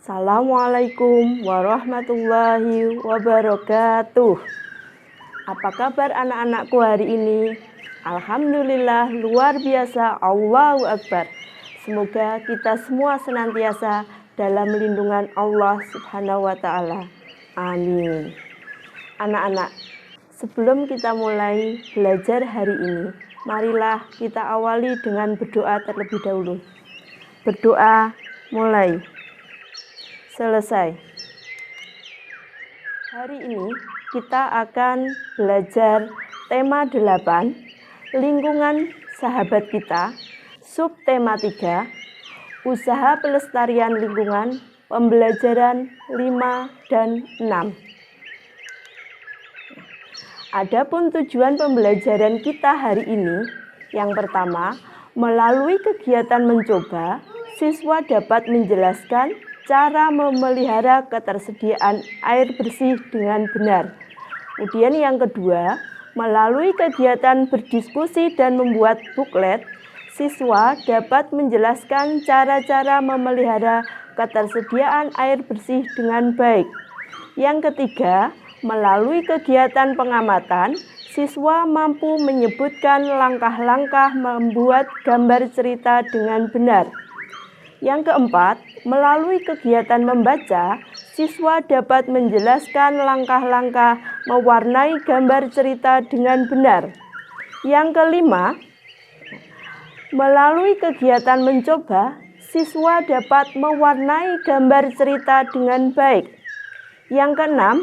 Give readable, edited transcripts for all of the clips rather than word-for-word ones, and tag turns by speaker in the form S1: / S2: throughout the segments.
S1: Assalamualaikum warahmatullahi wabarakatuh. Apa kabar anak-anakku hari ini? Alhamdulillah, luar biasa, Allahu Akbar. Semoga kita semua senantiasa dalam lindungan Allah Subhanahu wa Ta'ala. Amin. Anak-anak, sebelum kita mulai belajar hari ini, marilah kita awali dengan berdoa terlebih dahulu. Berdoa mulai. Selesai. Hari ini kita akan belajar tema 8, lingkungan sahabat kita, subtema 3, usaha pelestarian lingkungan, pembelajaran 5 dan 6. Adapun tujuan pembelajaran kita hari ini, yang pertama, melalui kegiatan mencoba, siswa dapat menjelaskan cara memelihara ketersediaan air bersih dengan benar. Kemudian yang kedua, melalui kegiatan berdiskusi dan membuat buklet, siswa dapat menjelaskan cara-cara memelihara ketersediaan air bersih dengan baik. Yang ketiga, melalui kegiatan pengamatan, siswa mampu menyebutkan langkah-langkah membuat gambar cerita dengan benar. Yang keempat, melalui kegiatan membaca, siswa dapat menjelaskan langkah-langkah mewarnai gambar cerita dengan benar. Yang kelima, melalui kegiatan mencoba, siswa dapat mewarnai gambar cerita dengan baik. Yang keenam,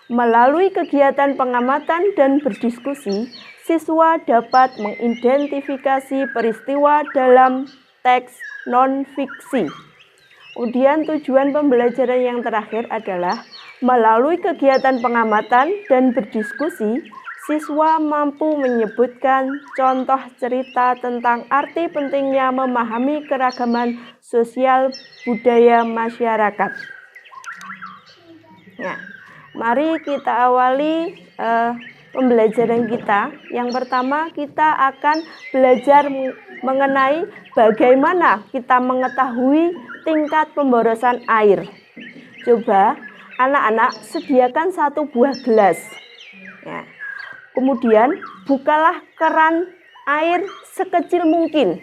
S1: melalui kegiatan pengamatan dan berdiskusi, siswa dapat mengidentifikasi peristiwa dalam teks non-fiksi. Kemudian tujuan pembelajaran yang terakhir adalah melalui kegiatan pengamatan dan berdiskusi, siswa mampu menyebutkan contoh cerita tentang arti pentingnya memahami keragaman sosial budaya masyarakat. Nah, mari kita awali pembelajaran kita. Yang pertama, kita akan belajar mengenai bagaimana kita mengetahui tingkat pemborosan air. Coba anak-anak sediakan satu buah gelas. Ya. Kemudian bukalah keran air sekecil mungkin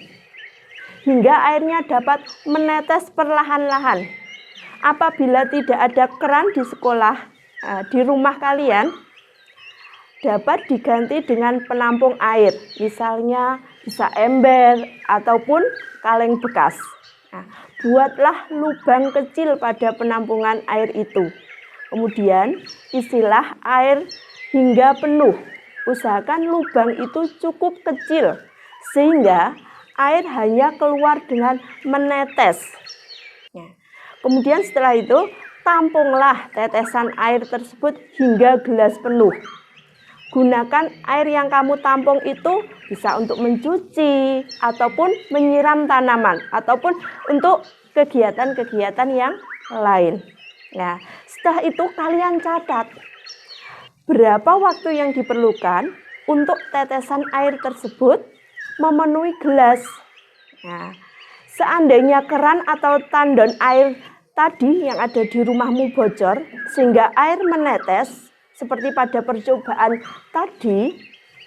S1: hingga airnya dapat menetes perlahan-lahan. Apabila tidak ada keran di sekolah, di rumah kalian, dapat diganti dengan penampung air, misalnya bisa ember ataupun kaleng bekas. Nah, buatlah lubang kecil pada penampungan air itu. Kemudian isilah air hingga penuh. Usahakan lubang itu cukup kecil sehingga air hanya keluar dengan menetes. Nah, kemudian setelah itu tampunglah tetesan air tersebut hingga gelas penuh. Gunakan air yang kamu tampung itu bisa untuk mencuci, ataupun menyiram tanaman, ataupun untuk kegiatan-kegiatan yang lain. Nah, setelah itu kalian catat berapa waktu yang diperlukan untuk tetesan air tersebut memenuhi gelas. Nah, seandainya keran atau tandon air tadi yang ada di rumahmu bocor sehingga air menetes, seperti pada percobaan tadi,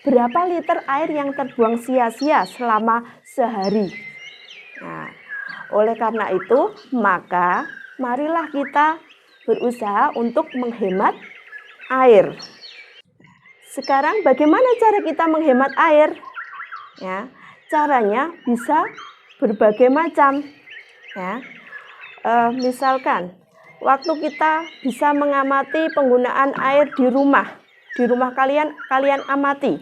S1: berapa liter air yang terbuang sia-sia selama sehari? Nah, oleh karena itu, maka marilah kita berusaha untuk menghemat air. Sekarang bagaimana cara kita menghemat air? Ya, caranya bisa berbagai macam. Ya, misalkan waktu kita bisa mengamati penggunaan air di rumah kalian amati.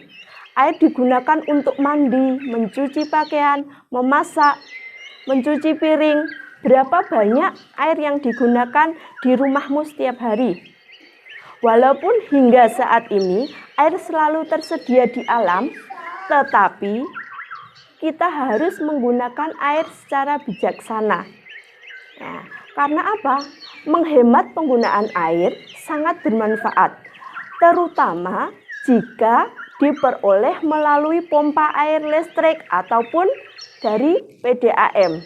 S1: Air digunakan untuk mandi, mencuci pakaian, memasak, mencuci piring. Berapa banyak air yang digunakan di rumahmu setiap hari? Walaupun hingga saat ini air selalu tersedia di alam, tetapi kita harus menggunakan air secara bijaksana. Nah, karena apa? Menghemat penggunaan air sangat bermanfaat, terutama jika diperoleh melalui pompa air listrik ataupun dari PDAM.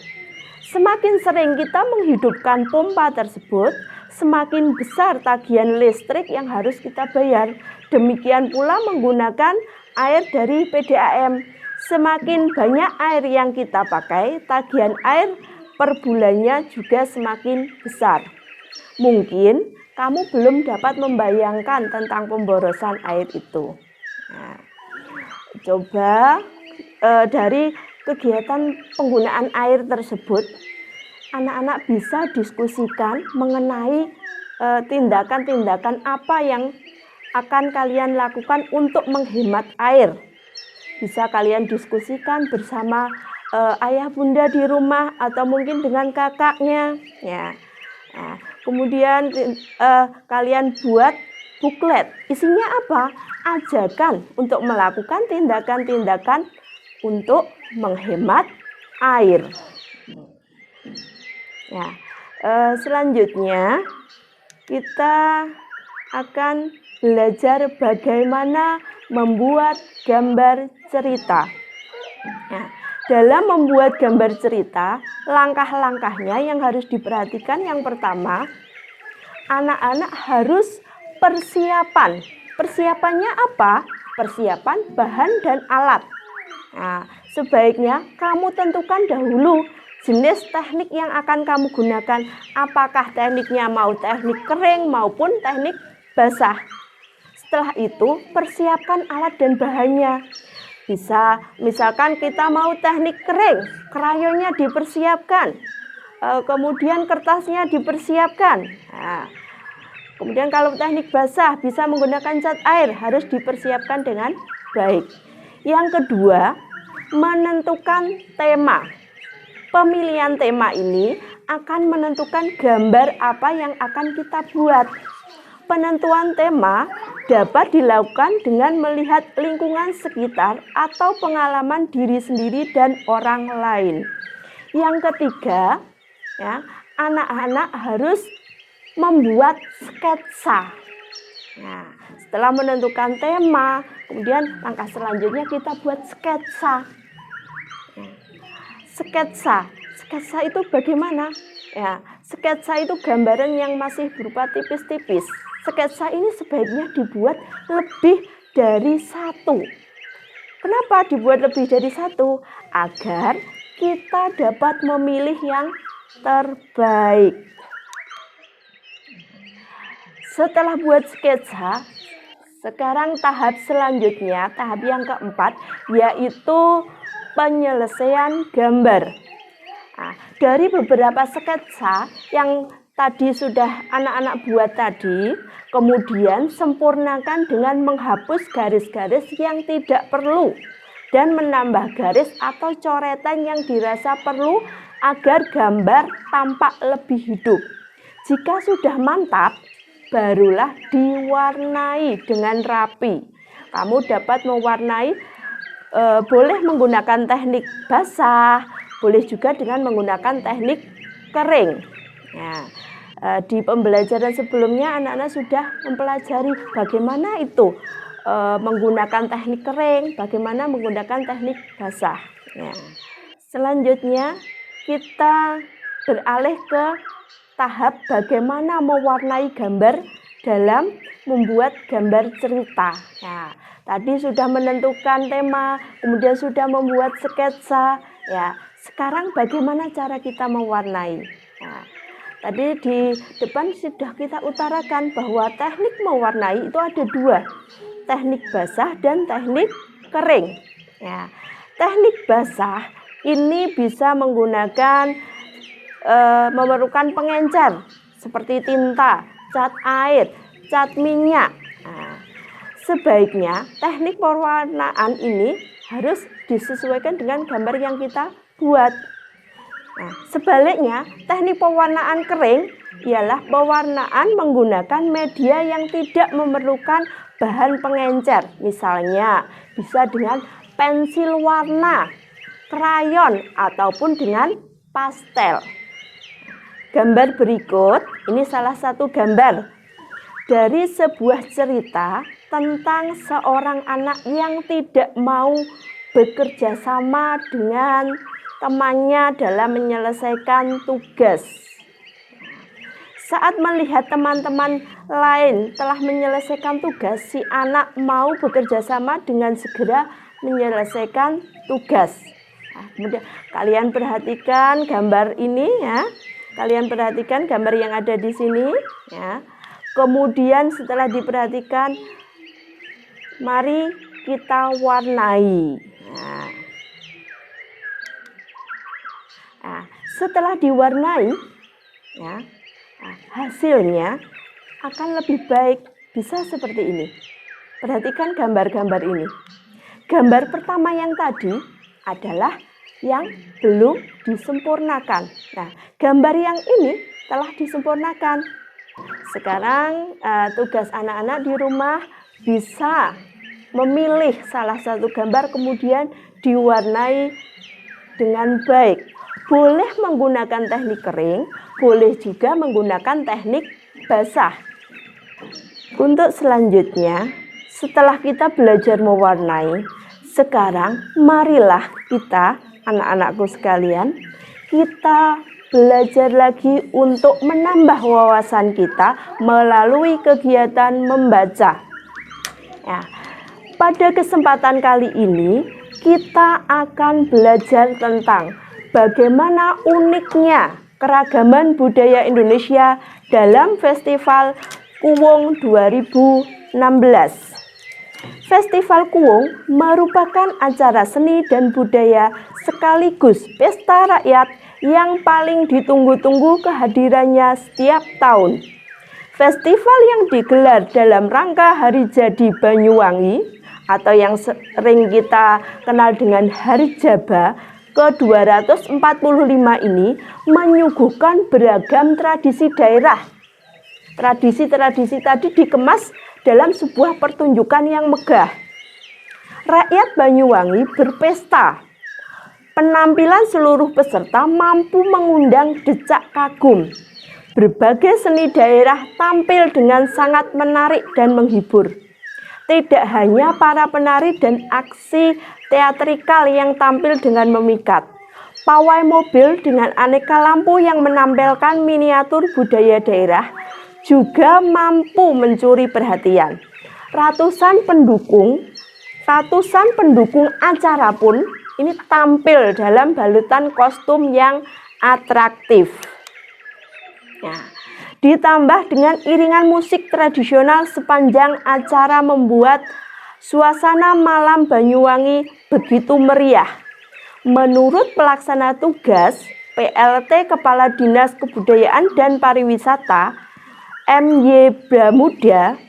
S1: Semakin sering kita menghidupkan pompa tersebut, semakin besar tagihan listrik yang harus kita bayar. Demikian pula menggunakan air dari PDAM. Semakin banyak air yang kita pakai, tagihan air per bulannya juga semakin besar. Mungkin kamu belum dapat membayangkan tentang pemborosan air itu. Nah, coba dari kegiatan penggunaan air tersebut, anak-anak bisa diskusikan mengenai tindakan-tindakan apa yang akan kalian lakukan untuk menghemat air. Bisa kalian diskusikan bersama ayah bunda di rumah atau mungkin dengan kakaknya. Ya. Nah, kemudian kalian buat buklet. Isinya apa? Ajakan untuk melakukan tindakan-tindakan untuk menghemat air. Ya, selanjutnya kita akan belajar bagaimana membuat gambar cerita. Nah, dalam membuat gambar cerita, langkah-langkahnya yang harus diperhatikan yang pertama, anak-anak harus persiapan. Persiapannya apa? Persiapan bahan dan alat. Nah, sebaiknya kamu tentukan dahulu jenis teknik yang akan kamu gunakan. Apakah tekniknya mau teknik kering maupun teknik basah. Setelah itu, persiapkan alat dan bahannya. Bisa, misalkan kita mau teknik kering, krayonnya dipersiapkan. Kemudian kertasnya dipersiapkan. Nah, kemudian kalau teknik basah bisa menggunakan cat air, harus dipersiapkan dengan baik. Yang kedua, menentukan tema. Pemilihan tema ini akan menentukan gambar apa yang akan kita buat. Penentuan tema dapat dilakukan dengan melihat lingkungan sekitar atau pengalaman diri sendiri dan orang lain. Yang ketiga, ya, anak-anak harus membuat sketsa. Nah, setelah menentukan tema, kemudian langkah selanjutnya kita buat sketsa. Sketsa itu bagaimana? Ya, sketsa itu gambaran yang masih berupa tipis-tipis. Sketsa ini sebaiknya dibuat lebih dari satu. Kenapa dibuat lebih dari satu? Agar kita dapat memilih yang terbaik. Setelah buat sketsa, sekarang tahap selanjutnya, tahap yang keempat, yaitu penyelesaian gambar. Nah, dari beberapa sketsa yang tadi sudah anak-anak buat tadi, kemudian sempurnakan dengan menghapus garis-garis yang tidak perlu dan menambah garis atau coretan yang dirasa perlu agar gambar tampak lebih hidup. Jika sudah mantap, barulah diwarnai dengan rapi. Kamu dapat mewarnai, boleh menggunakan teknik basah, boleh juga dengan menggunakan teknik kering. Ya. Di pembelajaran sebelumnya anak-anak sudah mempelajari bagaimana itu menggunakan teknik kering, bagaimana menggunakan teknik basah. Ya. Selanjutnya kita beralih ke tahap bagaimana mewarnai gambar dalam membuat gambar cerita. Ya. Tadi sudah menentukan tema, kemudian sudah membuat sketsa. Ya. Sekarang bagaimana cara kita mewarnai? Nah, tadi di depan sudah kita utarakan bahwa teknik mewarnai itu ada dua, teknik basah dan teknik kering. Ya, teknik basah ini bisa menggunakan memerlukan pengencer seperti tinta, cat air, cat minyak. Nah, sebaiknya teknik pewarnaan ini harus disesuaikan dengan gambar yang kita buat. Nah, sebaliknya teknik pewarnaan kering ialah pewarnaan menggunakan media yang tidak memerlukan bahan pengencer. Misalnya bisa dengan pensil warna, krayon, ataupun dengan pastel. Gambar berikut, ini salah satu gambar dari sebuah cerita tentang seorang anak yang tidak mau bekerja sama dengan temannya dalam menyelesaikan tugas. Saat melihat teman-teman lain telah menyelesaikan tugas, si anak mau bekerja sama dengan segera menyelesaikan tugas. Nah, kemudian kalian perhatikan gambar ini ya. Kalian perhatikan gambar yang ada di sini ya. Kemudian setelah diperhatikan, mari kita warnai. Nah, setelah diwarnai ya, hasilnya akan lebih baik, bisa seperti ini. Perhatikan gambar-gambar ini. Gambar pertama yang tadi adalah yang belum disempurnakan. Nah, gambar yang ini telah disempurnakan. Sekarang tugas anak-anak di rumah bisa memilih salah satu gambar kemudian diwarnai dengan baik. Boleh menggunakan teknik kering, boleh juga menggunakan teknik basah. Untuk selanjutnya, setelah kita belajar mewarnai, sekarang marilah kita, anak-anakku sekalian, kita belajar lagi untuk menambah wawasan kita melalui kegiatan membaca. Ya, pada kesempatan kali ini, kita akan belajar tentang bagaimana uniknya keragaman budaya Indonesia dalam Festival Kuwung 2016. Festival Kuwung merupakan acara seni dan budaya sekaligus pesta rakyat yang paling ditunggu-tunggu kehadirannya setiap tahun. Festival yang digelar dalam rangka Hari Jadi Banyuwangi atau yang sering kita kenal dengan Hari Jaba ke-245 ini menyuguhkan beragam tradisi daerah. Tradisi-tradisi tadi dikemas dalam sebuah pertunjukan yang megah. Rakyat Banyuwangi berpesta. Penampilan seluruh peserta mampu mengundang decak kagum. Berbagai seni daerah tampil dengan sangat menarik dan menghibur. Tidak hanya para penari dan aksi teatrikal yang tampil dengan memikat. Pawai mobil dengan aneka lampu yang menampilkan miniatur budaya daerah juga mampu mencuri perhatian. Ratusan pendukung acara pun ini tampil dalam balutan kostum yang atraktif. Nah, ditambah dengan iringan musik tradisional sepanjang acara membuat suasana malam Banyuwangi begitu meriah. Menurut pelaksana tugas PLT Kepala Dinas Kebudayaan dan Pariwisata MY Bramuda,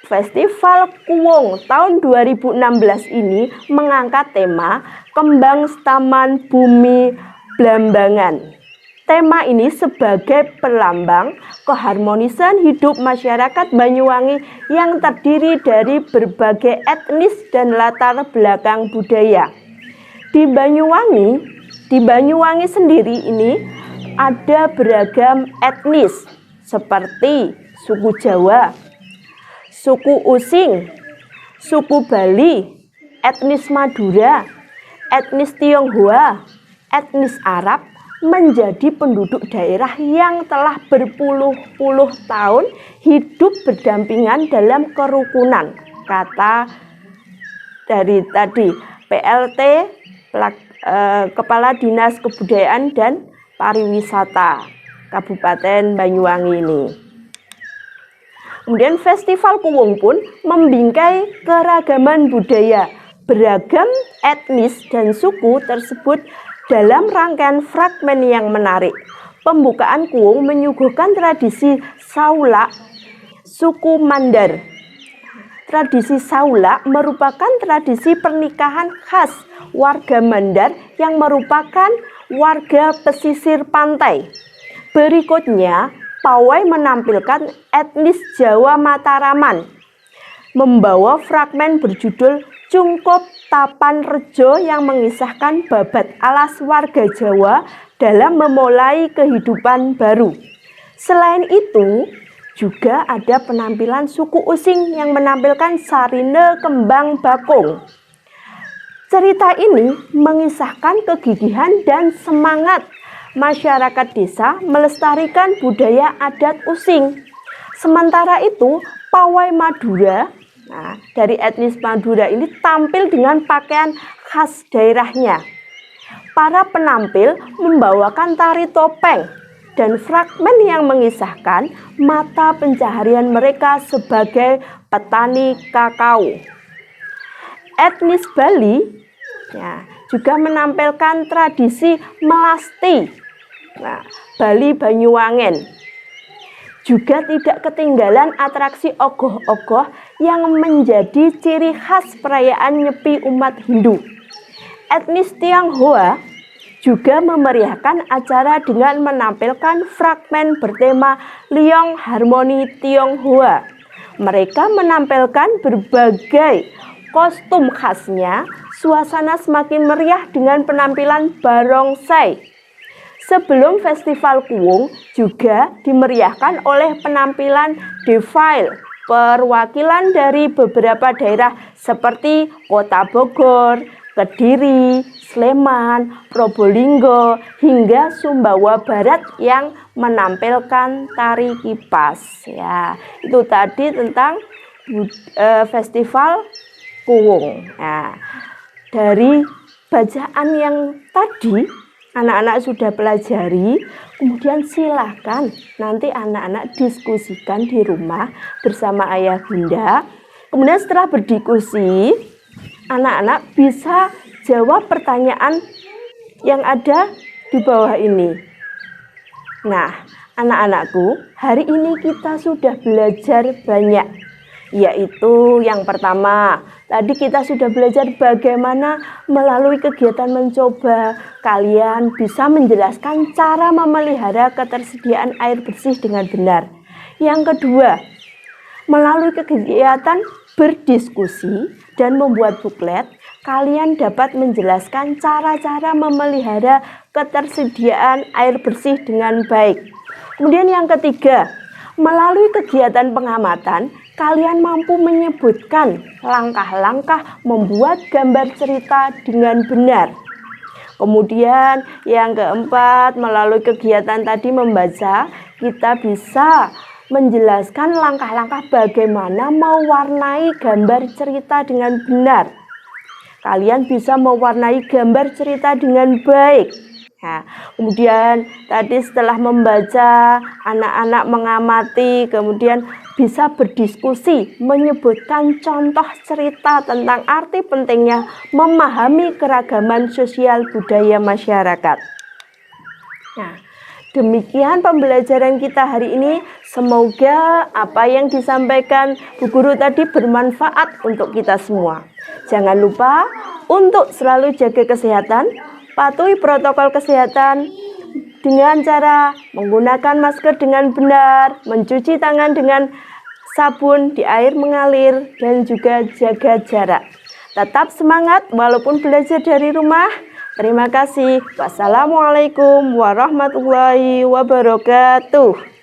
S1: Festival Kuwung tahun 2016 ini mengangkat tema Kembang Taman Bumi Blambangan. Tema ini sebagai pelambang keharmonisan hidup masyarakat Banyuwangi yang terdiri dari berbagai etnis dan latar belakang budaya. Di Banyuwangi sendiri ini ada beragam etnis seperti suku Jawa, suku Using, suku Bali, etnis Madura, etnis Tionghoa, etnis Arab, menjadi penduduk daerah yang telah berpuluh-puluh tahun hidup berdampingan dalam kerukunan. Kata dari tadi PLT Kepala Dinas Kebudayaan dan Pariwisata Kabupaten Banyuwangi ini. Kemudian Festival Kuwung pun membingkai keragaman budaya. Beragam etnis dan suku tersebut dalam rangkaian fragmen yang menarik. Pembukaan Kuwung menyuguhkan tradisi Saulak suku Mandar. Tradisi Saulak merupakan tradisi pernikahan khas warga Mandar yang merupakan warga pesisir pantai. Berikutnya pawai menampilkan etnis Jawa Mataraman membawa fragmen berjudul Cungkup Tapan Rejo yang mengisahkan babat alas warga Jawa dalam memulai kehidupan baru. Selain itu, juga ada penampilan suku Using yang menampilkan Sarine Kembang Bakung. Cerita ini mengisahkan kegigihan dan semangat masyarakat desa melestarikan budaya adat Using. Sementara itu, pawai Madura, dari etnis Madura ini tampil dengan pakaian khas daerahnya. Para penampil membawakan tari topeng dan fragmen yang mengisahkan mata pencaharian mereka sebagai petani kakao. Etnis Bali juga menampilkan tradisi melasti, Bali Banyuwangen. Juga tidak ketinggalan atraksi ogoh-ogoh yang menjadi ciri khas perayaan Nyepi umat Hindu. Etnis Tionghoa juga memeriahkan acara dengan menampilkan fragmen bertema Liong Harmoni Tionghoa. Mereka menampilkan berbagai kostum khasnya, suasana semakin meriah dengan penampilan barongsai. Sebelum Festival Kuwung juga dimeriahkan oleh penampilan defile perwakilan dari beberapa daerah seperti Kota Bogor, Kediri, Sleman, Probolinggo, hingga Sumbawa Barat yang menampilkan tari kipas. Ya, itu tadi tentang Festival Kuwung. Nah, dari bacaan yang tadi anak-anak sudah pelajari, kemudian silahkan nanti anak-anak diskusikan di rumah bersama ayah bunda. Kemudian setelah berdiskusi, anak-anak bisa jawab pertanyaan yang ada di bawah ini. Nah, anak-anakku, hari ini kita sudah belajar banyak, yaitu yang pertama, tadi kita sudah belajar bagaimana melalui kegiatan mencoba kalian bisa menjelaskan cara memelihara ketersediaan air bersih dengan benar. Yang kedua, melalui kegiatan berdiskusi dan membuat buklet, kalian dapat menjelaskan cara-cara memelihara ketersediaan air bersih dengan baik. Kemudian yang ketiga, melalui kegiatan pengamatan, kalian mampu menyebutkan langkah-langkah membuat gambar cerita dengan benar. Kemudian yang keempat, melalui kegiatan tadi membaca, kita bisa menjelaskan langkah-langkah bagaimana mewarnai gambar cerita dengan benar. Kalian bisa mewarnai gambar cerita dengan baik. Nah, kemudian tadi setelah membaca, anak-anak mengamati, kemudian bisa berdiskusi, menyebutkan contoh cerita tentang arti pentingnya memahami keragaman sosial budaya masyarakat. Nah, demikian pembelajaran kita hari ini. Semoga apa yang disampaikan Bu Guru tadi bermanfaat untuk kita semua. Jangan lupa untuk selalu jaga kesehatan, patuhi protokol kesehatan dengan cara menggunakan masker dengan benar, mencuci tangan dengan sabun di air mengalir, dan juga jaga jarak. Tetap semangat walaupun belajar dari rumah. Terima kasih. Wassalamualaikum warahmatullahi wabarakatuh.